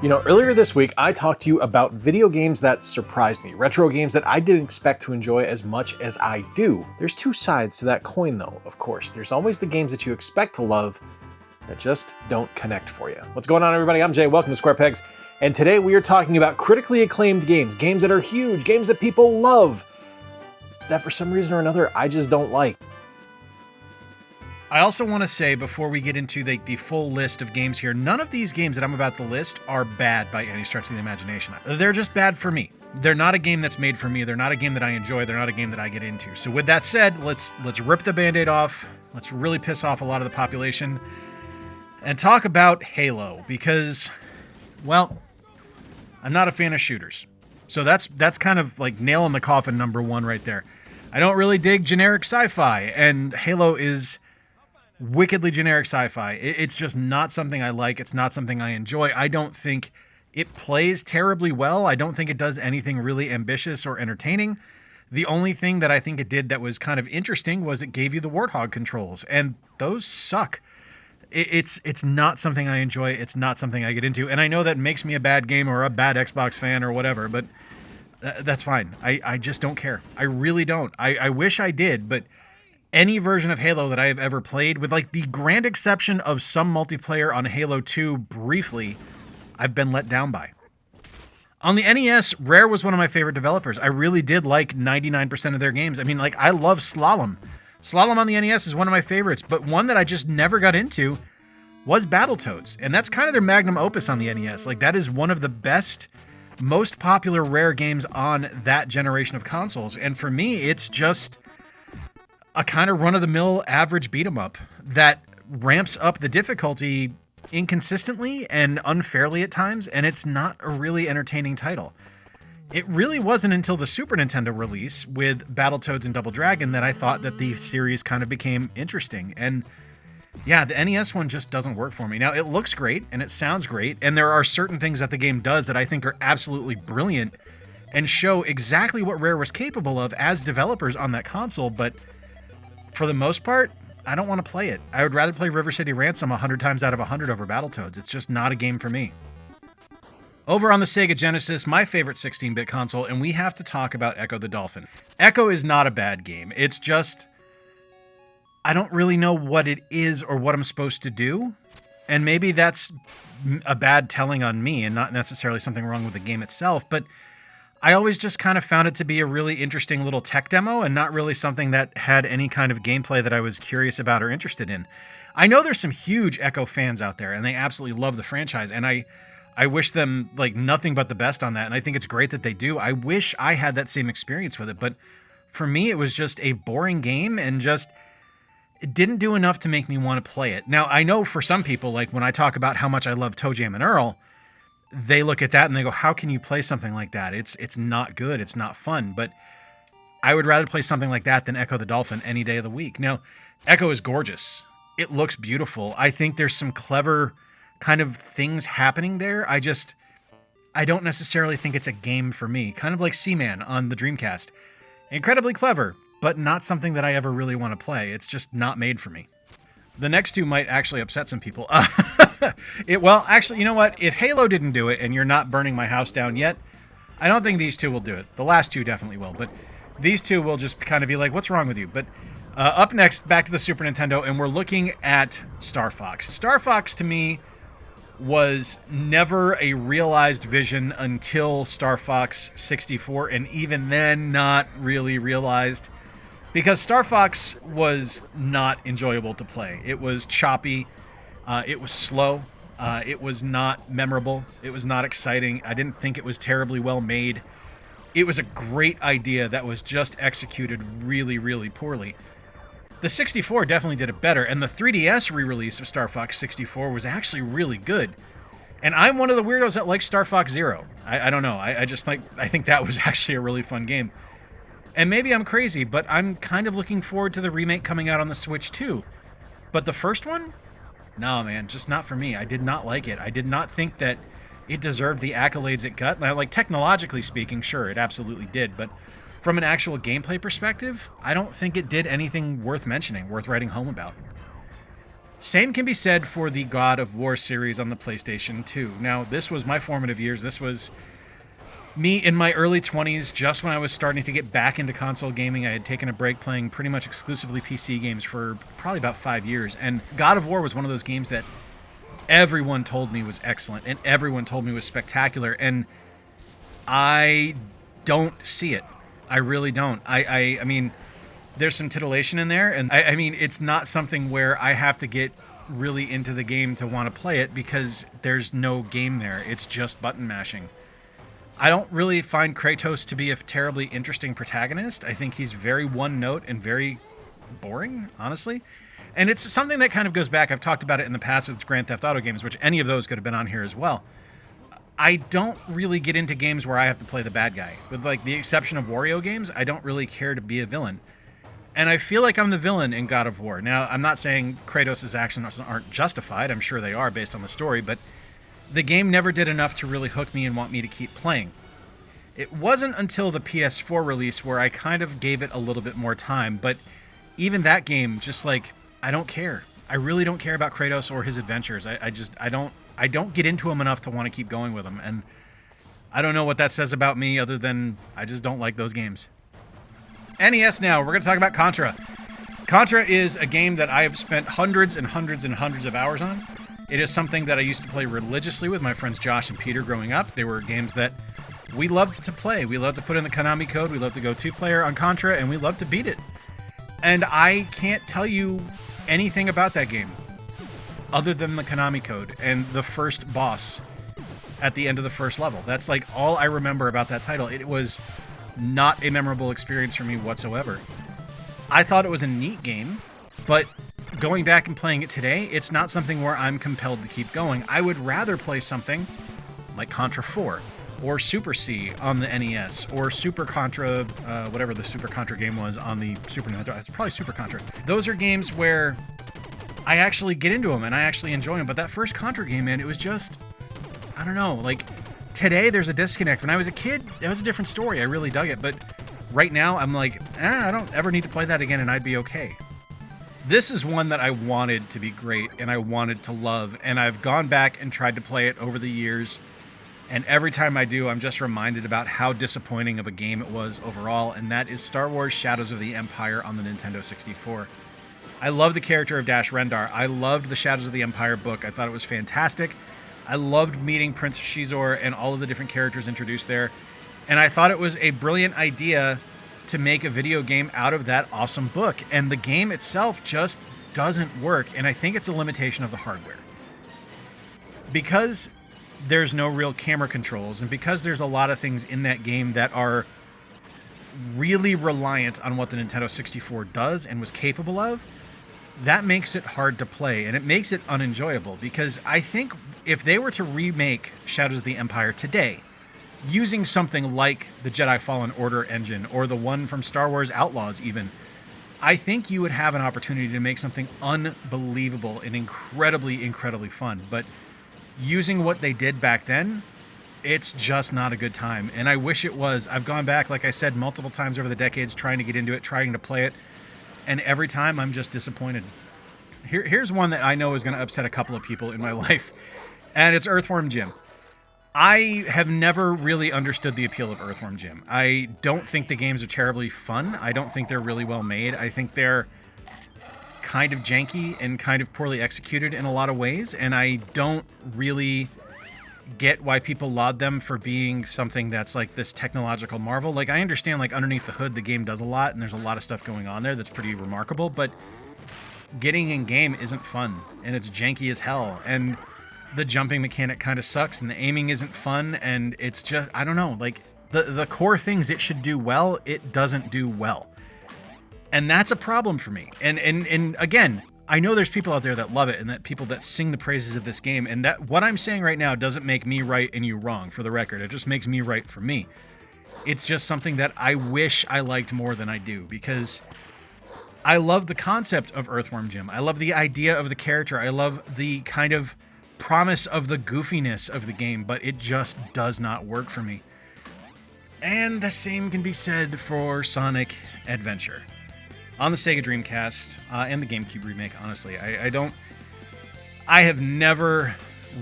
Earlier this week, I talked to you about video games that surprised me, retro games that I didn't expect to enjoy as much as I do. There's two sides to that coin though, of course. There's always the games that you expect to love that just don't connect for you. What's going on, everybody? I'm Jay, welcome to Square Pegs, and today we are talking about critically acclaimed games, games that are huge, games that people love, that for some reason or another, I just don't like. I also want to say, before we get into the full list of games here, none of these games that I'm about to list are bad by any stretch of the imagination. They're just bad for me. They're not a game that's made for me. They're not a game that I enjoy. They're not a game that I get into. So with that said, let's rip the Band-Aid off. Let's really piss off a lot of the population and talk about Halo because, well, I'm not a fan of shooters. So that's kind of like nail in the coffin number one right there. I don't really dig generic sci-fi, and Halo is wickedly generic sci-fi. It's just not something I like. It's not something I enjoy. I don't think it plays terribly well. I don't think it does anything really ambitious or entertaining. The only thing that I think it did that was kind of interesting was it gave you the Warthog controls, and those suck. It's not something I enjoy. It's not something I get into, and I know that makes me a bad gamer or a bad Xbox fan or whatever, but that's fine. I just don't care. I really don't. I wish I did, but any version of Halo that I have ever played, with like the grand exception of some multiplayer on Halo 2 briefly, I've been let down by. On the NES, Rare was one of my favorite developers. I really did like 99% of their games. I mean, like, I love Slalom. Slalom on the NES is one of my favorites, but one that I just never got into was Battletoads. And that's kind of their magnum opus on the NES. Like, that is one of the best, most popular Rare games on that generation of consoles. And for me, it's just a kind of run-of-the-mill average beat-em-up that ramps up the difficulty inconsistently and unfairly at times, and it's not a really entertaining title. It really wasn't until the Super Nintendo release with Battletoads and Double Dragon that I thought that the series kind of became interesting. And yeah, the NES one just doesn't work for me. Now, it looks great, and it sounds great, and there are certain things that the game does that I think are absolutely brilliant and show exactly what Rare was capable of as developers on that console, but for the most part, I don't want to play it. I would rather play River City Ransom 100 times out of 100 over Battletoads. It's just not a game for me. Over on the Sega Genesis, my favorite 16-bit console, and we have to talk about Echo the Dolphin. Echo is not a bad game. It's just, I don't really know what it is or what I'm supposed to do. And maybe that's a bad telling on me and not necessarily something wrong with the game itself, but I always just kind of found it to be a really interesting little tech demo and not really something that had any kind of gameplay that I was curious about or interested in. I know there's some huge Echo fans out there, and they absolutely love the franchise, and I wish them like nothing but the best on that, and I think it's great that they do. I wish I had that same experience with it, but for me, it was just a boring game and just it didn't do enough to make me want to play it. Now, I know for some people, like when I talk about how much I love Toe Jam and Earl, they look at that and they go, how can you play something like that? It's not good. It's not fun. But I would rather play something like that than Echo the Dolphin any day of the week. Now, Echo is gorgeous. It looks beautiful. I think there's some clever kind of things happening there. I don't necessarily think it's a game for me. Kind of like Seaman on the Dreamcast. Incredibly clever, but not something that I ever really want to play. It's just not made for me. The next two might actually upset some people. Well, actually, you know what? If Halo didn't do it and you're not burning my house down yet, I don't think these two will do it. The last two definitely will, but these two will just kind of be like, what's wrong with you? But up next, back to the Super Nintendo, and we're looking at Star Fox. Star Fox, to me, was never a realized vision until Star Fox 64, and even then, not really realized. Because Star Fox was not enjoyable to play. It was choppy. It was slow. It was not memorable. It was not exciting. I didn't think it was terribly well made. It was a great idea that was just executed really, really poorly. The 64 definitely did it better, and the 3DS re-release of Star Fox 64 was actually really good. And I'm one of the weirdos that likes Star Fox Zero. I don't know. I think that was actually a really fun game. And maybe I'm crazy, but I'm kind of looking forward to the remake coming out on the Switch too. But the first one? No, man, just not for me. I did not like it. I did not think that it deserved the accolades it got. Now, like, technologically speaking, sure, it absolutely did. But from an actual gameplay perspective, I don't think it did anything worth mentioning, worth writing home about. Same can be said for the God of War series on the PlayStation 2. Now, this was my formative years. This was me in my early 20s, just when I was starting to get back into console gaming. I had taken a break playing pretty much exclusively PC games for probably about 5 years. And God of War was one of those games that everyone told me was excellent and everyone told me was spectacular. And I don't see it. I really don't. I mean, there's some titillation in there, and I mean, it's not something where I have to get really into the game to want to play it, because there's no game there. It's just button mashing. I don't really find Kratos to be a terribly interesting protagonist. I think he's very one note and very boring, honestly. And it's something that kind of goes back. I've talked about it in the past with Grand Theft Auto games, which any of those could have been on here as well. I don't really get into games where I have to play the bad guy. With like the exception of Wario games, I don't really care to be a villain. And I feel like I'm the villain in God of War. Now, I'm not saying Kratos' actions aren't justified. I'm sure they are based on the story, but the game never did enough to really hook me and want me to keep playing. It wasn't until the PS4 release where I kind of gave it a little bit more time, but even that game, just like, I don't care. I really don't care about Kratos or his adventures. I don't get into him enough to want to keep going with him, and I don't know what that says about me other than I just don't like those games. NES now, we're going to talk about Contra. Contra is a game that I have spent hundreds and hundreds and hundreds of hours on. It is something that I used to play religiously with my friends Josh and Peter growing up. They were games that we loved to play. We loved to put in the Konami code. We loved to go two-player on Contra, and we loved to beat it. And I can't tell you anything about that game other than the Konami code and the first boss at the end of the first level. That's like all I remember about that title. It was not a memorable experience for me whatsoever. I thought it was a neat game, but going back and playing it today, it's not something where I'm compelled to keep going. I would rather play something like Contra 4 or Super C on the NES or Super Contra, whatever the Super Contra game was on the Super Nintendo. It's probably Super Contra. Those are games where I actually get into them and I actually enjoy them. But that first Contra game, man, it was just, I don't know, like today there's a disconnect. When I was a kid, that was a different story. I really dug it. But right now I'm like, I don't ever need to play that again and I'd be okay. This is one that I wanted to be great and I wanted to love. And I've gone back and tried to play it over the years. And every time I do, I'm just reminded about how disappointing of a game it was overall. And that is Star Wars Shadows of the Empire on the Nintendo 64. I love the character of Dash Rendar. I loved the Shadows of the Empire book. I thought it was fantastic. I loved meeting Prince Shizor and all of the different characters introduced there. And I thought it was a brilliant idea to make a video game out of that awesome book. And the game itself just doesn't work. And I think it's a limitation of the hardware. Because there's no real camera controls, and because there's a lot of things in that game that are really reliant on what the Nintendo 64 does and was capable of, that makes it hard to play, and it makes it unenjoyable. Because I think if they were to remake Shadows of the Empire today, using something like the Jedi Fallen Order engine, or the one from Star Wars Outlaws even, I think you would have an opportunity to make something unbelievable and incredibly, incredibly fun. But using what they did back then, it's just not a good time. And I wish it was. I've gone back, like I said, multiple times over the decades trying to get into it, trying to play it. And every time I'm just disappointed. Here's one that I know is going to upset a couple of people in my life. And it's Earthworm Jim. I have never really understood the appeal of Earthworm Jim. I don't think the games are terribly fun. I don't think they're really well made. I think they're kind of janky and kind of poorly executed in a lot of ways, and I don't really get why people laud them for being something that's like this technological marvel. Like, I understand, like, underneath the hood the game does a lot and there's a lot of stuff going on there that's pretty remarkable, but getting in game isn't fun, and it's janky as hell, and the jumping mechanic kind of sucks, and the aiming isn't fun, and it's just, I don't know, like the core things it should do well, it doesn't do well. And that's a problem for me. And again, I know there's people out there that love it and that people that sing the praises of this game. And that what I'm saying right now doesn't make me right and you wrong, for the record. It just makes me right for me. It's just something that I wish I liked more than I do, because I love the concept of Earthworm Jim. I love the idea of the character. I love the kind of promise of the goofiness of the game, but it just does not work for me. And the same can be said for Sonic Adventure on the Sega Dreamcast and the GameCube remake. Honestly, I don't I have never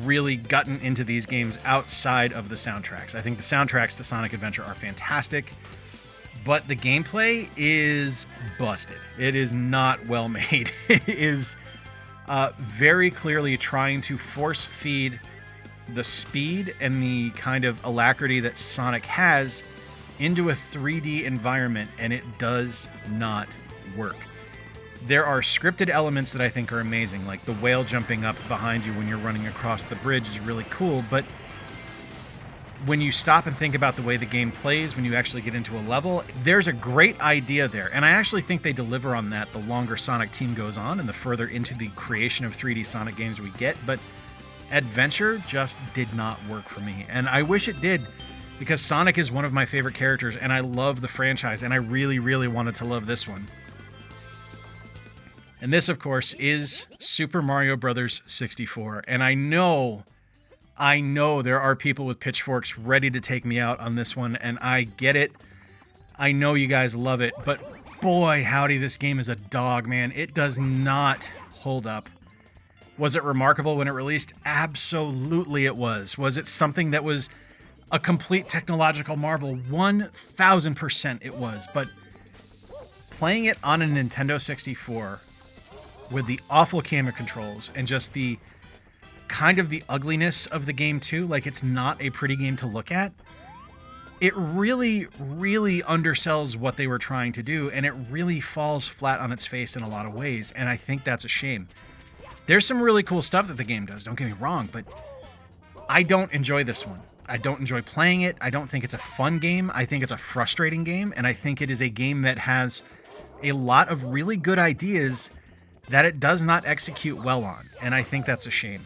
really gotten into these games outside of the soundtracks. I think the soundtracks to Sonic Adventure are fantastic, but the gameplay is busted. It is not well made. It is very clearly trying to force feed the speed and the kind of alacrity that Sonic has into a 3D environment, and it does not work. There are scripted elements that I think are amazing, like the whale jumping up behind you when you're running across the bridge is really cool, but when you stop and think about the way the game plays, when you actually get into a level, there's a great idea there, and I actually think they deliver on that the longer Sonic Team goes on and the further into the creation of 3D Sonic games we get, but Adventure just did not work for me, and I wish it did, because Sonic is one of my favorite characters, and I love the franchise, and I really, really wanted to love this one. And this, of course, is Super Mario Bros. 64. And I know there are people with pitchforks ready to take me out on this one, and I get it. I know you guys love it, but boy, howdy, this game is a dog, man. It does not hold up. Was it remarkable when it released? Absolutely it was. Was it something that was a complete technological marvel? 1000% it was. But playing it on a Nintendo 64 with the awful camera controls and just the kind of the ugliness of the game too, like it's not a pretty game to look at, it really, really undersells what they were trying to do, and it really falls flat on its face in a lot of ways, and I think that's a shame. There's some really cool stuff that the game does, don't get me wrong, but I don't enjoy this one. I don't enjoy playing it. I don't think it's a fun game. I think it's a frustrating game, and I think it is a game that has a lot of really good ideas that it does not execute well on, and I think that's a shame.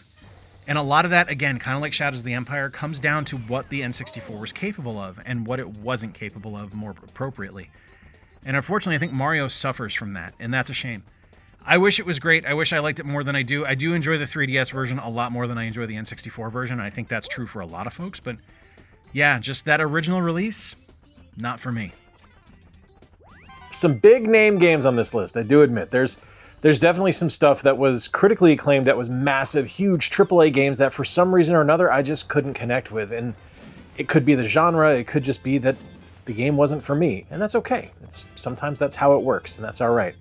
And a lot of that, again, kind of like Shadows of the Empire, comes down to what the N64 was capable of and what it wasn't capable of more appropriately. And unfortunately, I think Mario suffers from that, and that's a shame. I wish it was great. I wish I liked it more than I do. I do enjoy the 3DS version a lot more than I enjoy the N64 version, and I think that's true for a lot of folks, but yeah, just that original release, not for me. Some big name games on this list, I do admit. There's definitely some stuff that was critically acclaimed, that was massive, huge AAA games that for some reason or another I just couldn't connect with. And it could be the genre, it could just be that the game wasn't for me. And that's okay. Sometimes that's how it works, and that's all right.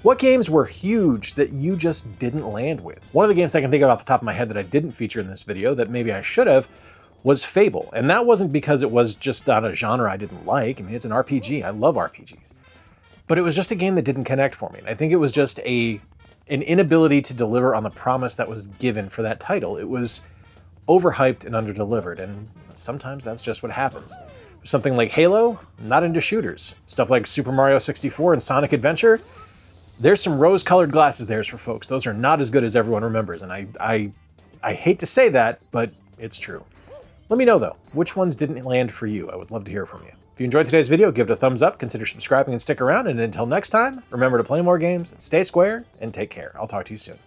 What games were huge that you just didn't land with? One of the games I can think of off the top of my head that I didn't feature in this video, that maybe I should have, was Fable. And that wasn't because it was just on a genre I didn't like. I mean, it's an RPG. I love RPGs. But it was just a game that didn't connect for me. And I think it was just an inability to deliver on the promise that was given for that title. It was overhyped and underdelivered, and sometimes that's just what happens. Something like Halo, not into shooters. Stuff like Super Mario 64 and Sonic Adventure, there's some rose-colored glasses there for folks. Those are not as good as everyone remembers, and I hate to say that, but it's true. Let me know, though, which ones didn't land for you. I would love to hear from you. If you enjoyed today's video, give it a thumbs up, consider subscribing and stick around, and until next time, remember to play more games, stay square, and take care. I'll talk to you soon.